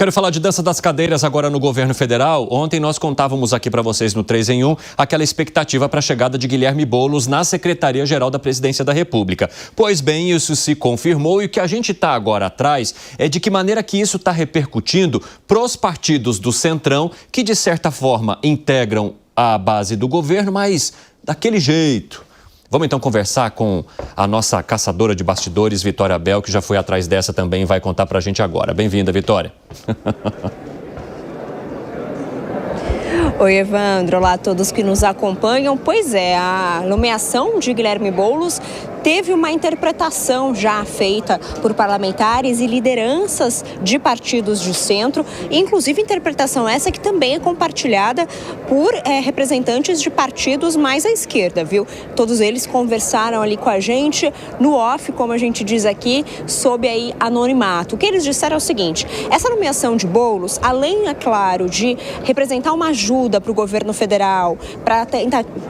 Quero falar de dança das cadeiras agora no governo federal. Ontem nós contávamos aqui para vocês no 3 em 1 aquela expectativa para a chegada de Guilherme Boulos na Secretaria-Geral da Presidência da República. Pois bem, isso se confirmou e o que a gente está agora atrás é de que maneira que isso está repercutindo para os partidos do Centrão que, de certa forma, integram a base do governo, mas daquele jeito. Vamos então conversar com a nossa caçadora de bastidores, Vitória Bel, que já foi atrás dessa também e vai contar pra gente agora. Bem-vinda, Vitória. Oi, Evandro. Olá a todos que nos acompanham. Pois é, a nomeação de Guilherme Boulos teve uma interpretação já feita por parlamentares e lideranças de partidos de centro, inclusive interpretação essa que também é compartilhada por representantes de partidos mais à esquerda, viu? Todos eles conversaram ali com a gente no off, como a gente diz aqui, sob aí anonimato. O que eles disseram é o seguinte: essa nomeação de Boulos, além, é claro, de representar uma ajuda para o governo federal, para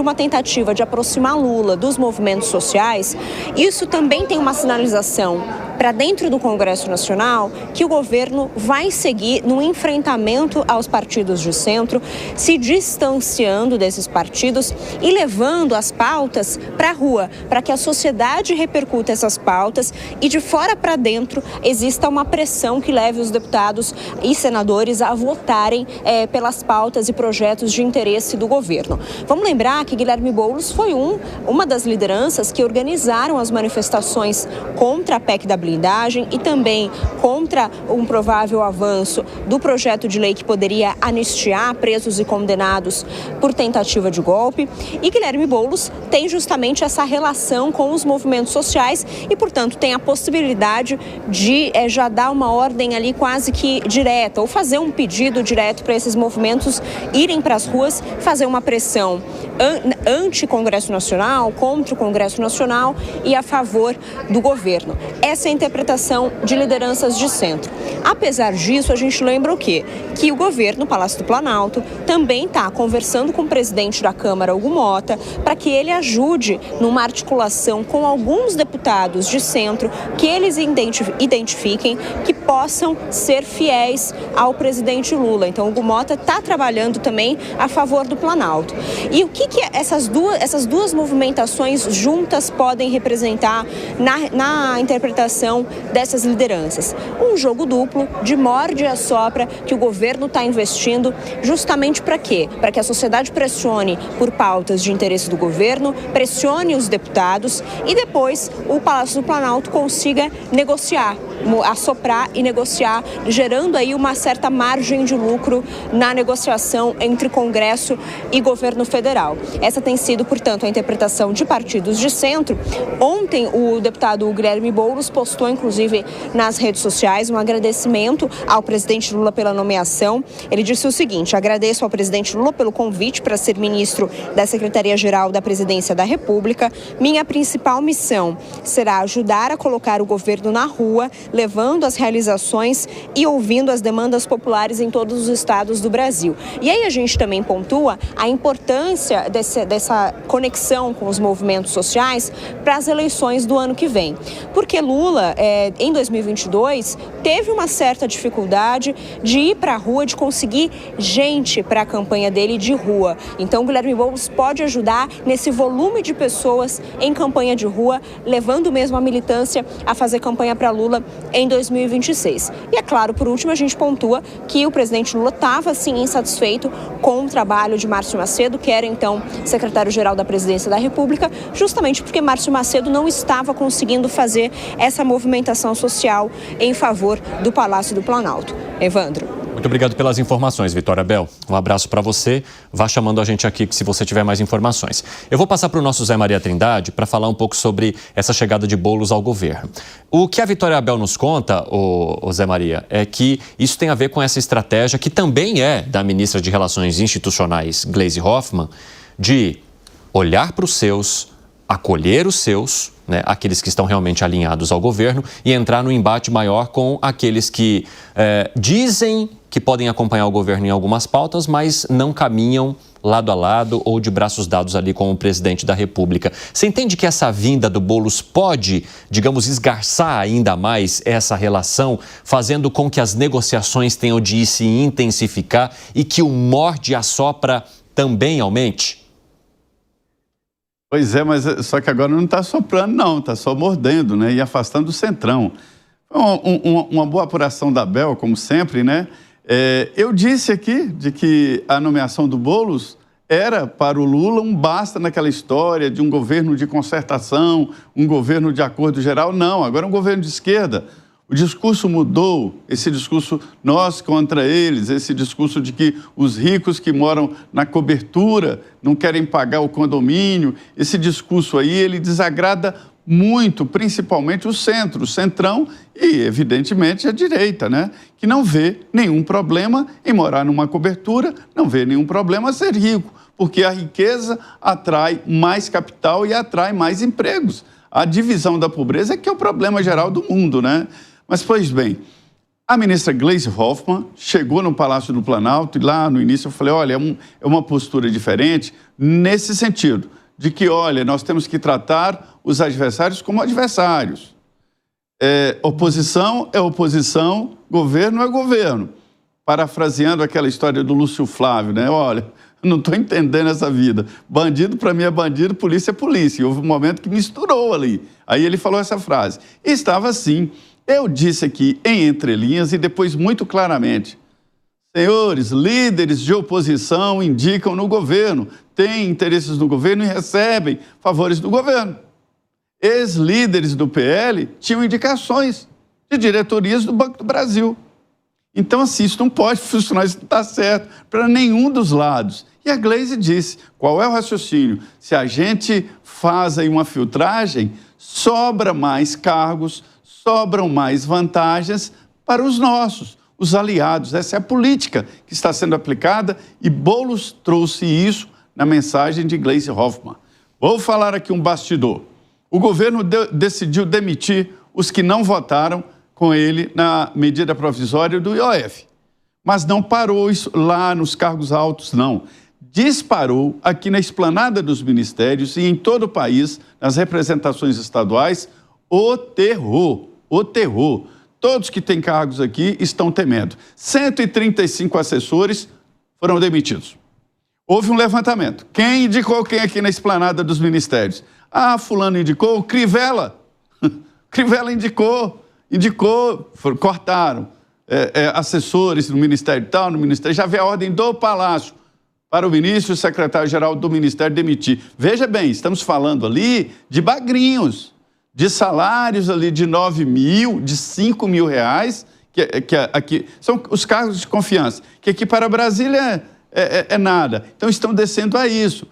uma tentativa de aproximar Lula dos movimentos sociais, isso também tem uma sinalização para dentro do Congresso Nacional que o governo vai seguir no enfrentamento aos partidos de centro, se distanciando desses partidos e levando as pautas para a rua, para que a sociedade repercuta essas pautas e de fora para dentro exista uma pressão que leve os deputados e senadores a votarem pelas pautas e projetos de interesse do governo. Vamos lembrar que Guilherme Boulos foi uma das lideranças que organizaram as manifestações contra a PEC da blindagem e também contra um provável avanço do projeto de lei que poderia anistiar presos e condenados por tentativa de golpe. E Guilherme Boulos tem justamente essa relação com os movimentos sociais e, portanto, tem a possibilidade de já dar uma ordem ali quase que direta ou fazer um pedido direto para esses movimentos irem para as ruas, fazer uma pressão anti-Congresso Nacional, contra o Congresso Nacional e a favor do governo. Essa é a interpretação de lideranças de centro. Apesar disso, a gente lembra o quê? Que o governo, o Palácio do Planalto, também está conversando com o presidente da Câmara, Hugo Mota, para que ele ajude numa articulação com alguns deputados de centro que eles identifiquem que possam ser fiéis ao presidente Lula. Então, o Hugo Mota está trabalhando também a favor do Planalto. E o que essas duas movimentações juntas podem representar na interpretação dessas lideranças? Um jogo duplo de morde e assopra que o governo está investindo justamente para quê? Para que a sociedade pressione por pautas de interesse do governo, pressione os deputados e depois o Palácio do Planalto consiga negociar, assoprar e negociar, gerando aí uma certa margem de lucro na negociação entre Congresso e governo federal. Essa tem sido, portanto, a interpretação de partidos de centro. Ontem, o deputado Guilherme Boulos postou, inclusive, nas redes sociais, um agradecimento ao presidente Lula pela nomeação. Ele disse o seguinte: agradeço ao presidente Lula pelo convite para ser ministro da Secretaria-Geral da Presidência da República. Minha principal missão será ajudar a colocar o governo na rua, levando as realizações e ouvindo as demandas populares em todos os estados do Brasil. E aí a gente também pontua a importância dessa conexão com os movimentos sociais para as eleições do ano que vem. Porque Lula, em 2022, teve uma certa dificuldade de ir para a rua, de conseguir gente para a campanha dele de rua. Então, o Guilherme Boulos pode ajudar nesse volume de pessoas em campanha de rua, levando mesmo a militância a fazer campanha para Lula em 2026. E é claro, por último, a gente pontua que o presidente Lula estava, sim, insatisfeito com o trabalho de Márcio Macedo, que era, então, secretário-geral da Presidência da República, justamente porque Márcio Macedo não estava conseguindo fazer essa movimentação social em favor do Palácio do Planalto. Evandro. Muito obrigado pelas informações, Vitória Bel. Um abraço para você. Vá chamando a gente aqui se você tiver mais informações. Eu vou passar para o nosso Zé Maria Trindade para falar um pouco sobre essa chegada de Boulos ao governo. O que a Vitória Bel nos conta, o Zé Maria, é que isso tem a ver com essa estratégia que também é da ministra de Relações Institucionais, Gleisi Hoffmann, de olhar para os seus, acolher os seus, né, aqueles que estão realmente alinhados ao governo, e entrar no embate maior com aqueles que dizem que podem acompanhar o governo em algumas pautas, mas não caminham lado a lado ou de braços dados ali com o presidente da República. Você entende que essa vinda do Boulos pode, digamos, esgarçar ainda mais essa relação, fazendo com que as negociações tenham de se intensificar e que o morde-a-sopra também aumente? Pois é, mas só que agora não está soprando, não, está só mordendo, né, e afastando o centrão. Uma boa apuração da Bel, como sempre, né? Eu disse aqui de que a nomeação do Boulos era para o Lula um basta naquela história de um governo de concertação, um governo de acordo geral. Não, agora é um governo de esquerda. O discurso mudou, esse discurso nós contra eles, esse discurso de que os ricos que moram na cobertura não querem pagar o condomínio, esse discurso aí, ele desagrada muito, principalmente o centro, o centrão e, evidentemente, a direita, né? Que não vê nenhum problema em morar numa cobertura, não vê nenhum problema ser rico, porque a riqueza atrai mais capital e atrai mais empregos. A divisão da pobreza é que é o problema geral do mundo, né? Mas, pois bem, a ministra Gleisi Hoffmann chegou no Palácio do Planalto e lá no início eu falei, olha, é uma postura diferente nesse sentido, de que, olha, nós temos que tratar os adversários como adversários. Oposição é oposição, governo é governo. Parafraseando aquela história do Lúcio Flávio, né? Olha, eu não estou entendendo essa vida. Bandido para mim é bandido, polícia é polícia. E houve um momento que misturou ali. Aí ele falou essa frase. E estava assim. Eu disse aqui em entrelinhas e depois muito claramente. Senhores, líderes de oposição indicam no governo, têm interesses no governo e recebem favores do governo. Ex-líderes do PL tinham indicações de diretorias do Banco do Brasil. Então, assim, isso não pode funcionar, isso não está certo para nenhum dos lados. E a Gleisi disse, qual é o raciocínio? Se a gente faz aí uma filtragem, sobra mais cargos, sobram mais vantagens para os nossos, os aliados. Essa é a política que está sendo aplicada e Boulos trouxe isso na mensagem de Gleisi Hoffmann. Vou falar aqui um bastidor. O governo decidiu demitir os que não votaram com ele na medida provisória do IOF. Mas não parou isso lá nos cargos altos, não. Disparou aqui na esplanada dos ministérios e em todo o país, nas representações estaduais, o terror. O terror. Todos que têm cargos aqui estão temendo. 135 assessores foram demitidos. Houve um levantamento. Quem indicou quem aqui na esplanada dos ministérios? Ah, fulano indicou, Crivella. Crivella indicou, cortaram. Assessores no Ministério tal, no Ministério... Já veio a ordem do Palácio para o ministro e o secretário-geral do Ministério demitir. Veja bem, estamos falando ali de bagrinhos, de salários ali de 9 mil, de 5 mil reais, que aqui são os cargos de confiança, que aqui para Brasília é nada. Então estão descendo a isso.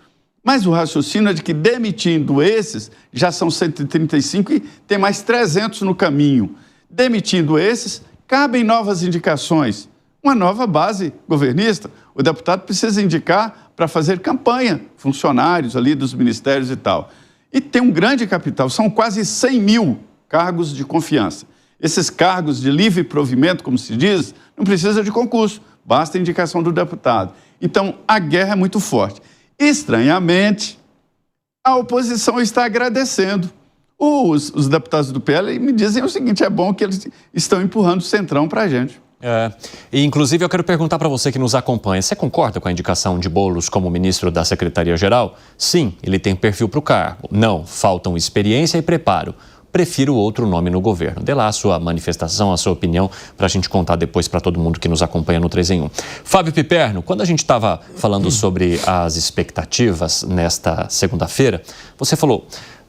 Mas o raciocínio é de que demitindo esses, já são 135 e tem mais 300 no caminho. Demitindo esses, cabem novas indicações. Uma nova base governista. O deputado precisa indicar para fazer campanha, funcionários ali dos ministérios e tal. E tem um grande capital, são quase 100 mil cargos de confiança. Esses cargos de livre provimento, como se diz, não precisa de concurso, basta a indicação do deputado. Então, a guerra é muito forte. Estranhamente, a oposição está agradecendo. Os deputados do PL me dizem o seguinte, é bom que eles estão empurrando o centrão para a gente. E inclusive eu quero perguntar para você que nos acompanha, você concorda com a indicação de Boulos como ministro da Secretaria-Geral? Sim, ele tem perfil para o cargo. Não, faltam experiência e preparo. Prefiro outro nome no governo. Dê lá a sua manifestação, a sua opinião, para a gente contar depois para todo mundo que nos acompanha no 3 em 1. Fábio Piperno, quando a gente estava falando sobre as expectativas nesta segunda-feira, você falou...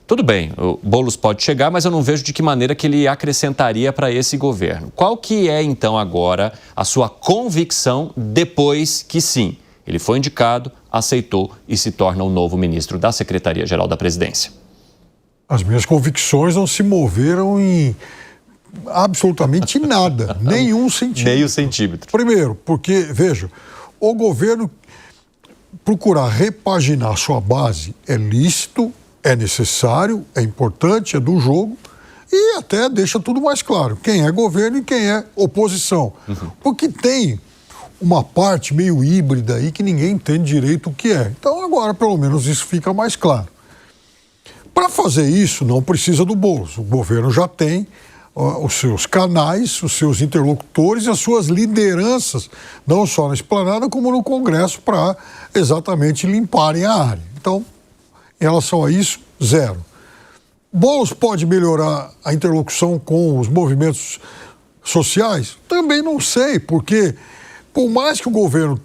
Tudo bem, o Boulos pode chegar, mas eu não vejo de que maneira que ele acrescentaria para esse governo. Qual que é, então, agora a sua convicção depois que sim, ele foi indicado, aceitou e se torna o novo ministro da Secretaria-Geral da Presidência? As minhas convicções não se moveram em absolutamente nada, nenhum centímetro. Meio centímetro. Primeiro, porque, veja, o governo procurar repaginar sua base é lícito, é necessário, é importante, é do jogo e até deixa tudo mais claro, quem é governo e quem é oposição. Porque tem uma parte meio híbrida aí que ninguém entende direito o que é. Então agora pelo menos isso fica mais claro. Para fazer isso não precisa do Boulos, o governo já tem os seus canais, os seus interlocutores e as suas lideranças, não só na esplanada como no Congresso, para exatamente limparem a área. Então, em relação a isso, zero. Boulos pode melhorar a interlocução com os movimentos sociais? Também não sei, porque por mais que o governo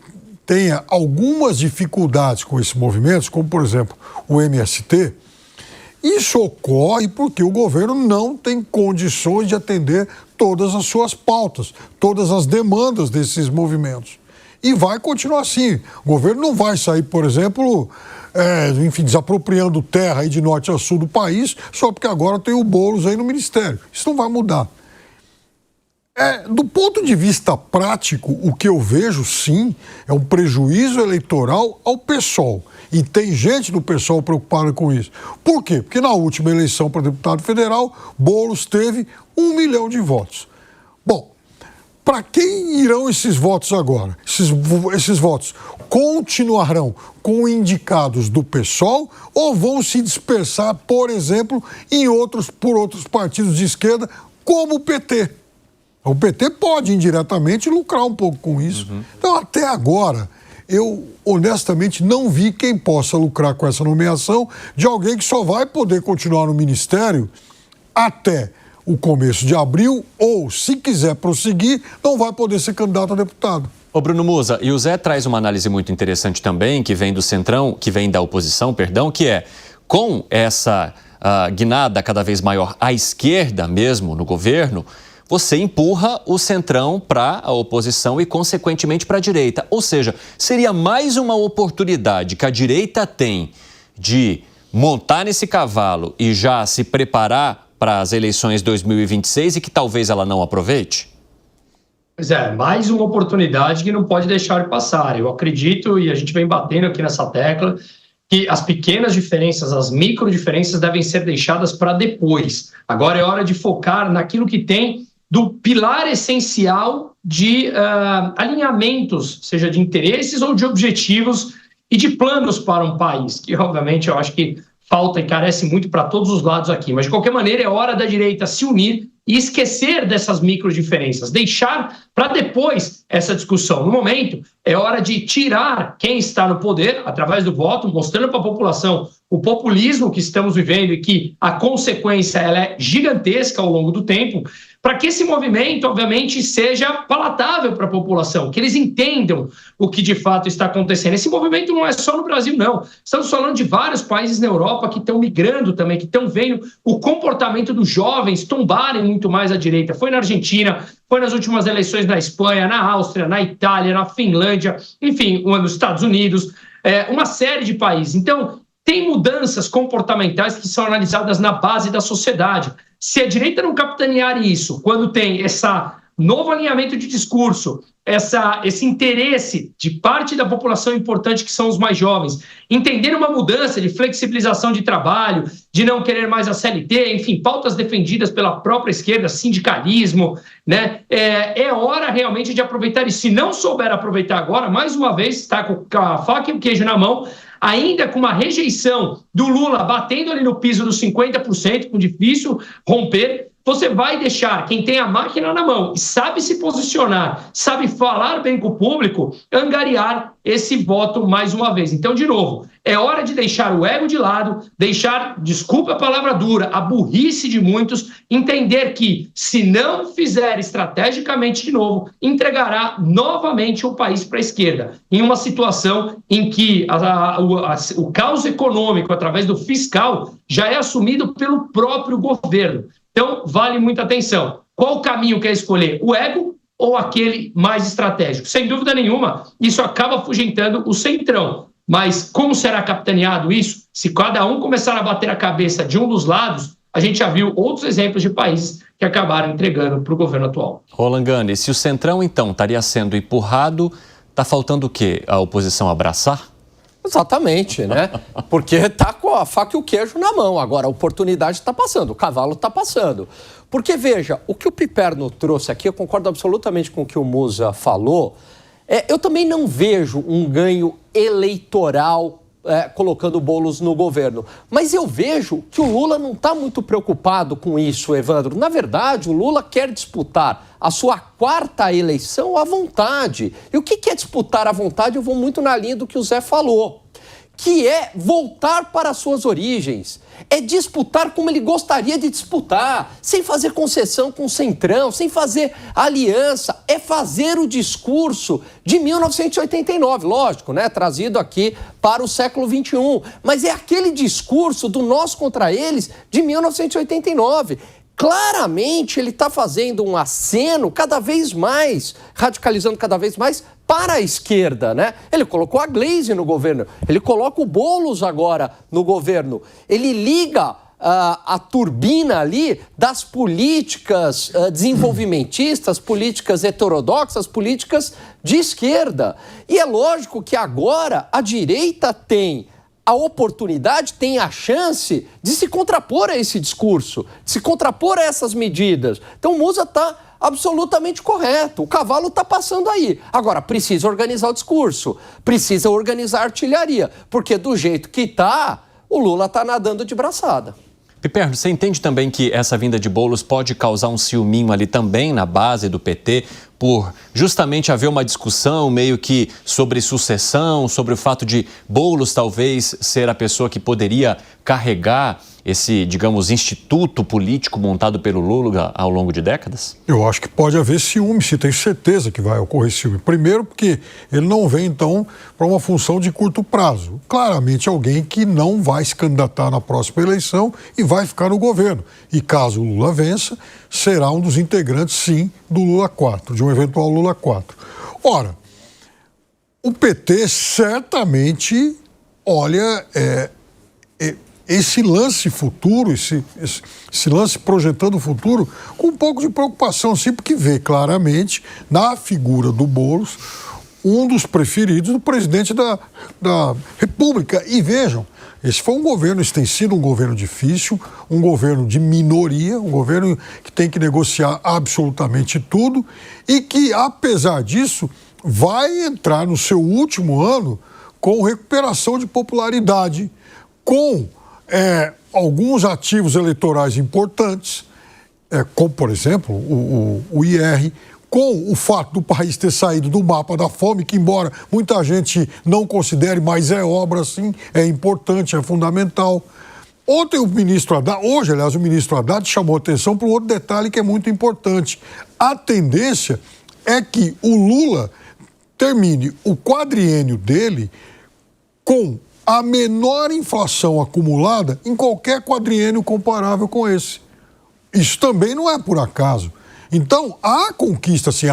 tenha algumas dificuldades com esses movimentos, como por exemplo o MST, isso ocorre porque o governo não tem condições de atender todas as suas pautas, todas as demandas desses movimentos. E vai continuar assim. O governo não vai sair, por exemplo, desapropriando terra aí de norte a sul do país só porque agora tem o Boulos aí no ministério. Isso não vai mudar. Do ponto de vista prático, o que eu vejo, sim, é um prejuízo eleitoral ao PSOL. E tem gente do PSOL preocupada com isso. Por quê? Porque na última eleição para deputado federal, Boulos teve 1 milhão de votos. Bom, para quem irão esses votos agora? Esses votos continuarão com indicados do PSOL ou vão se dispersar, por exemplo, por outros partidos de esquerda, como o PT? O PT pode indiretamente lucrar um pouco com isso. Então, até agora, eu honestamente não vi quem possa lucrar com essa nomeação de alguém que só vai poder continuar no ministério até o começo de abril ou, se quiser prosseguir, não vai poder ser candidato a deputado. Ô Bruno Musa, e o Zé traz uma análise muito interessante também, que vem do Centrão, que vem da oposição, que é, com essa guinada cada vez maior à esquerda mesmo no governo, você empurra o Centrão para a oposição e, consequentemente, para a direita. Ou seja, seria mais uma oportunidade que a direita tem de montar nesse cavalo e já se preparar para as eleições 2026 e que talvez ela não aproveite? Pois é, mais uma oportunidade que não pode deixar de passar. Eu acredito, e a gente vem batendo aqui nessa tecla, que as pequenas diferenças, as micro diferenças devem ser deixadas para depois. Agora é hora de focar naquilo que tem do pilar essencial de alinhamentos, seja de interesses ou de objetivos e de planos para um país, que obviamente eu acho que falta e carece muito para todos os lados aqui. Mas de qualquer maneira é hora da direita se unir e esquecer dessas micro diferenças, deixar para depois essa discussão. No momento, é hora de tirar quem está no poder, através do voto, mostrando para a população o populismo que estamos vivendo e que a consequência ela é gigantesca ao longo do tempo, para que esse movimento, obviamente, seja palatável para a população, que eles entendam o que de fato está acontecendo. Esse movimento não é só no Brasil, não. Estamos falando de vários países na Europa que estão migrando também, que estão vendo o comportamento dos jovens tombarem muito mais à direita. Foi na Argentina, foi nas últimas eleições na Espanha, na Áustria, na Itália, na Finlândia, enfim, nos Estados Unidos, uma série de países. Então, tem mudanças comportamentais que são analisadas na base da sociedade. Se a direita não capitanear isso, quando tem esse novo alinhamento de discurso, esse interesse de parte da população importante, que são os mais jovens, entender uma mudança de flexibilização de trabalho, de não querer mais a CLT, enfim, pautas defendidas pela própria esquerda, sindicalismo, né? É hora realmente de aproveitar isso. Se não souber aproveitar agora, mais uma vez, está com a faca e o queijo na mão, ainda com uma rejeição do Lula batendo ali no piso dos 50%, com difícil romper, você vai deixar quem tem a máquina na mão e sabe se posicionar, sabe falar bem com o público, angariar esse voto mais uma vez. Então, de novo, é hora de deixar o ego de lado, deixar, desculpa a palavra dura, a burrice de muitos, entender que, se não fizer estrategicamente de novo, entregará novamente o país para a esquerda, em uma situação em que o caos econômico, através do fiscal, já é assumido pelo próprio governo. Então, vale muita atenção. Qual o caminho quer escolher? O ego ou aquele mais estratégico? Sem dúvida nenhuma, isso acaba afugentando o centrão. Mas como será capitaneado isso? Se cada um começar a bater a cabeça de um dos lados, a gente já viu outros exemplos de países que acabaram entregando para o governo atual. Roland Gani, se o centrão, então, estaria sendo empurrado, está faltando o quê? A oposição abraçar? Exatamente, né? Porque tá com a faca e o queijo na mão. Agora, a oportunidade está passando, o cavalo está passando. Porque, veja, o que o Piperno trouxe aqui, eu concordo absolutamente com o que o Mussa falou, eu também não vejo um ganho eleitoral colocando Boulos no governo. Mas eu vejo que o Lula não está muito preocupado com isso, Evandro. Na verdade, o Lula quer disputar a sua 4ª eleição à vontade. E o que é disputar à vontade? Eu vou muito na linha do que o Zé falou, que é voltar para as suas origens. É disputar como ele gostaria de disputar, sem fazer concessão com o Centrão, sem fazer aliança. É fazer o discurso de 1989, lógico, né? Trazido aqui para o século XXI. Mas é aquele discurso do nós contra eles de 1989. Claramente ele está fazendo um aceno cada vez mais, radicalizando cada vez mais para a esquerda, né? Ele colocou a Gleisi no governo, ele coloca o Boulos agora no governo, ele liga a turbina ali das políticas desenvolvimentistas, políticas heterodoxas, políticas de esquerda. E é lógico que agora a direita tem a oportunidade, tem a chance de se contrapor a esse discurso, de se contrapor a essas medidas. Então o Mussa está absolutamente correto, o cavalo está passando aí. Agora, precisa organizar o discurso, precisa organizar a artilharia, porque do jeito que está, o Lula está nadando de braçada. Piperno, você entende também que essa vinda de Boulos pode causar um ciúminho ali também na base do PT, por justamente haver uma discussão meio que sobre sucessão, sobre o fato de Boulos talvez ser a pessoa que poderia carregar esse, digamos, instituto político montado pelo Lula ao longo de décadas? Eu acho que pode haver ciúme, se tem certeza que vai ocorrer ciúme. Primeiro porque ele não vem, então, para uma função de curto prazo. Claramente alguém que não vai se candidatar na próxima eleição e vai ficar no governo. E caso o Lula vença, será um dos integrantes, sim, do Lula 4, de um eventual Lula 4. Ora, o PT certamente olha esse lance futuro, esse lance projetando o futuro, com um pouco de preocupação, sim, porque vê claramente na figura do Boulos um dos preferidos do presidente da República. E vejam, esse foi um governo, esse tem sido um governo difícil, um governo de minoria, um governo que tem que negociar absolutamente tudo e que, apesar disso, vai entrar no seu último ano com recuperação de popularidade, com alguns ativos eleitorais importantes, como, por exemplo, o IR, com o fato do país ter saído do mapa da fome, que embora muita gente não considere, mas é obra, sim, é importante, é fundamental. Ontem o ministro Haddad, hoje, aliás, o ministro Haddad chamou atenção para um outro detalhe que é muito importante. A tendência é que o Lula termine o quadriênio dele com a menor inflação acumulada em qualquer quadriênio comparável com esse. Isso também não é por acaso. Então, há conquista, assim,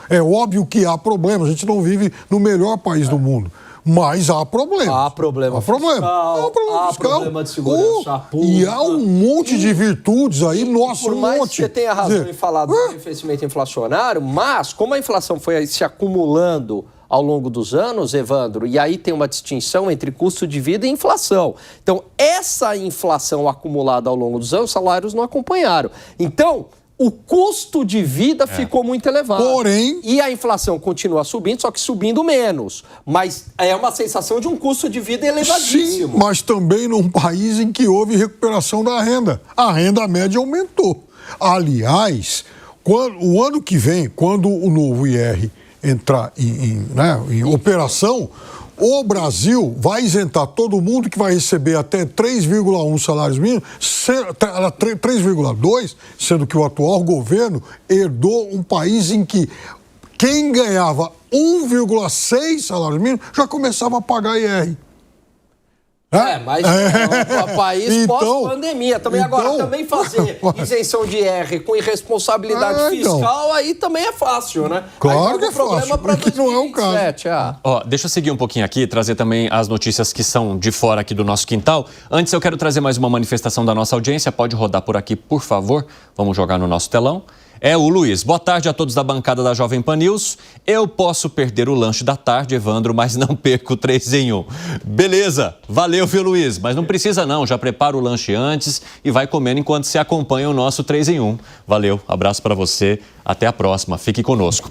é óbvio que há problema, a gente não vive no melhor país do mundo, mas há problemas. Há problema fiscal, há problema de segurança pública. E há um monte de virtudes aí, nossa, por mais que você tenha razão em falar do arrefecimento inflacionário, mas como a inflação foi se acumulando ao longo dos anos, Evandro, e aí tem uma distinção entre custo de vida e inflação. Então, essa inflação acumulada ao longo dos anos, os salários não acompanharam. Então, o custo de vida ficou muito elevado. Porém... E a inflação continua subindo, só que subindo menos. Mas é uma sensação de um custo de vida elevadíssimo. Sim, mas também num país em que houve recuperação da renda. A renda média aumentou. Aliás, o ano que vem, quando o novo IR entrar em operação, o Brasil vai isentar todo mundo que vai receber até 3,1 salários mínimos, 3,2, sendo que o atual governo herdou um país em que quem ganhava 1,6 salários mínimos já começava a pagar IR. Mas o país então, pós-pandemia. Agora, também fazer isenção de IR com irresponsabilidade fiscal, aí também é fácil, né? Claro que é fácil, porque não é o caso. Deixa eu seguir um pouquinho aqui, trazer também as notícias que são de fora aqui do nosso quintal. Antes, eu quero trazer mais uma manifestação da nossa audiência. Pode rodar por aqui, por favor. Vamos jogar no nosso telão. É o Luiz. Boa tarde a todos da bancada da Jovem Pan News. Eu posso perder o lanche da tarde, Evandro, mas não perco o 3 em 1. Beleza, valeu, viu, Luiz? Mas não precisa não, já prepara o lanche antes e vai comendo enquanto você acompanha o nosso 3 em 1. Valeu, abraço para você, até a próxima, fique conosco.